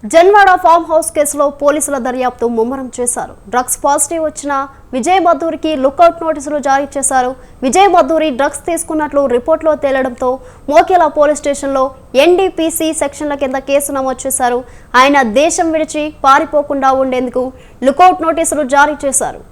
Janwada farm house కేసులో పోలీసుల దర్యాప్తు ముమ్మరం చేశారు. డ్రగ్స్ పాజిటివ్ వచ్చిన విజయ్ మద్దూరికి లుకౌట్ నోటీసులు జారీ చేశారు. విజయ్ మద్దూరి డ్రగ్స్ తీసుకున్నట్లు రిపోర్టులో తేలడంతో మోకేలా పోలీస్ స్టేషన్లో ఎన్డీపీసీ సెక్షన్ల కింద కేసు నమోదు చేశారు. ఆయన దేశం విడిచి పారిపోకుండా ఉండేందుకు లుకౌట్ నోటీసులు జారీ చేశారు.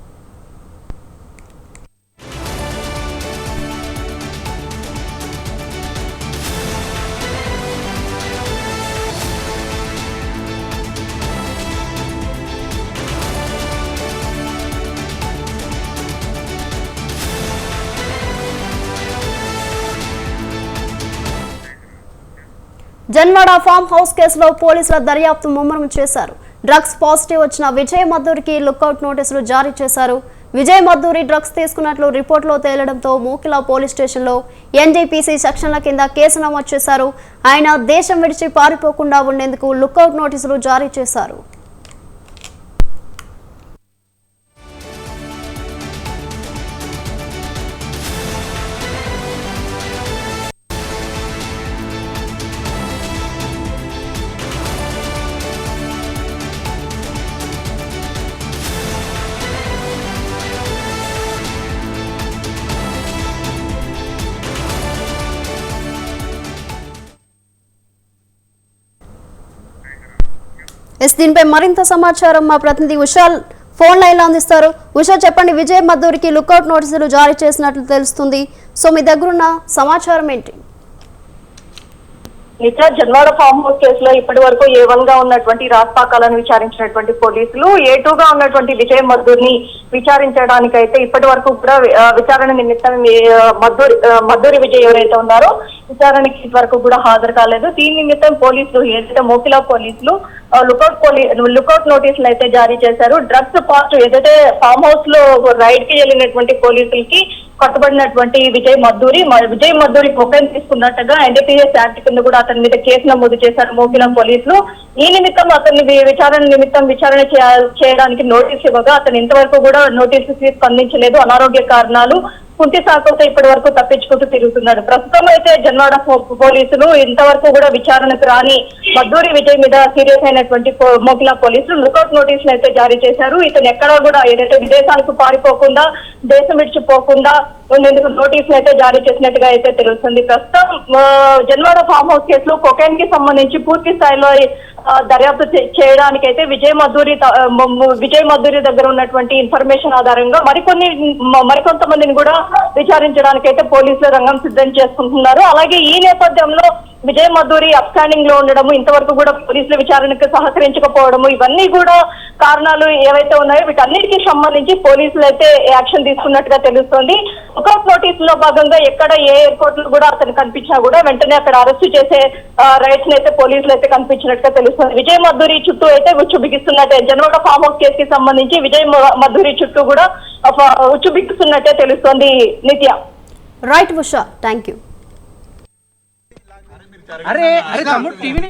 జన్వాడ ఫామ్ హౌస్ కేసులో పోలీసుల దర్యాప్తు ముమ్మరం చేశారు. డ్రగ్స్ పాజిటివ్ వచ్చిన విజయ్ మద్దూరికి లుకౌట్ నోటీసులు జారీ చేశారు. విజయ్ మద్దూరి డ్రగ్స్ తీసుకున్నట్లు రిపోర్టులో తేలడంతో మోకిలా పోలీస్ స్టేషన్లో ఎన్డీపీసీ సెక్షన్ల కింద కేసు నమోదు చేశారు. ఆయన దేశం విడిచి పారిపోకుండా ఉండేందుకు లుకౌట్ నోటీసులు జారీ చేశారు. దీనిపై మరింత సమాచారం మా ప్రతినిధి విశాల్ ఫోన్ లైన్ లో అందిస్తారు. విశాల్, చెప్పండి, విజయ్ మద్దూరికి లుకౌట్ నోటీసులు జారీ చేసినట్లు తెలుస్తుంది. సో మీ దగ్గరున్న సమాచారం ఏంటి? జన్వాడ ఫామ్ హౌస్ కేసులో ఇప్పటి వరకు A1 గా ఉన్నటువంటి రాజ్పాకాలను విచారించినటువంటి పోలీసులు A2 గా ఉన్నటువంటి విజయ్ మద్దూరిని విచారించడానికైతే ఇప్పటి వరకు కూడా విచారణ నిమిత్తం మద్దూరి విజయ్ ఎవరైతే ఉన్నారో విచారణకి ఇంతవరకు కూడా హాజరు కాలేదు. దీని నిమిత్తం పోలీసులు ఏదైతే మోకిలా పోలీసులు లుకౌట్ నోటీసులు అయితే జారీ చేశారు. డ్రగ్స్ పాజిటివ్ ఏదైతే ఫామ్ హౌస్ లో రైడ్ కి వెళ్ళినటువంటి పోలీసులకి కట్టుబడినటువంటి విజయ్ మద్దూరి కొకైన్ తీసుకున్నట్టుగా ఎన్డీపీఎస్ యాక్ట్ కింద కూడా అతని మీద కేసు నమోదు చేశారు మోకిలా పోలీసులు. ఈ నిమిత్తం అతన్ని విచారణ చేయడానికి నోటీస్ ఇవ్వగా అతను ఇంతవరకు కూడా నోటీసు స్పందించలేదు. అనారోగ్య కారణాలు, కుంటి సాకులతో ఇప్పటి వరకు తప్పించుకుంటూ తిరుగుతున్నాడు. ప్రస్తుతం అయితే జన్వాడ పోలీసులు ఇంతవరకు కూడా విచారణకు రాని మద్దూరి విజయ్ మీద సీరియస్ అయినటువంటి మోకిలా పోలీసులు లుకౌట్ నోటీసులు అయితే జారీ చేశారు. ఇతను ఎక్కడా కూడా ఏదైతే విదేశాలకు పారిపోకుండా, దేశం విడిచిపోకుండా ఉండేందుకు నోటీసులు అయితే జారీ చేసినట్టుగా అయితే తెలుస్తుంది. ప్రస్తుతం జన్వాడ ఫామ్ హౌస్ కేసులో కొకైన్ కి సంబంధించి పూర్తి స్థాయిలో దర్యాప్తు చేయడానికైతే విజయ్ మద్దూరి దగ్గర ఉన్నటువంటి ఇన్ఫర్మేషన్ ఆధారంగా మరికొంతమందిని కూడా విచారించడానికి అయితే పోలీసులు రంగం సిద్ధం చేసుకుంటున్నారు. అలాగే ఈ నేపథ్యంలో విజయ్ మద్దూరి అప్స్టాండింగ్ లో ఉండడము, ఇంతవరకు కూడా పోలీసుల విచారణకు సహకరించకపోవడము, ఇవన్నీ కూడా కారణాలు ఏవైతే ఉన్నాయో వీటన్నిటికీ సంబంధించి పోలీసులు అయితే యాక్షన్ తీసుకున్నట్టుగా తెలుస్తోంది. లుకౌట్ నోటీసులో భాగంగా ఎక్కడ ఏ ఎయిర్పోర్ట్ లో కూడా అతను కనిపించినా కూడా వెంటనే అక్కడ అరెస్టు చేసే రైట్స్ అయితే పోలీసులు అయితే కనిపించినట్టుగా తెలుస్తుంది. విజయ్ మద్దూరి చుట్టూ అయితే ఉచ్చు బిగిస్తున్నట్టే జన్వాడ ఫామ్ హౌస్ కేసుకి సంబంధించి విజయ్ మద్దూరి చుట్టూ కూడా ఉచ్చు బిగిస్తున్నట్టే తెలుస్తోంది. నిత్య. Right Usha, thank you. అరే తమ్ముడు టీవీ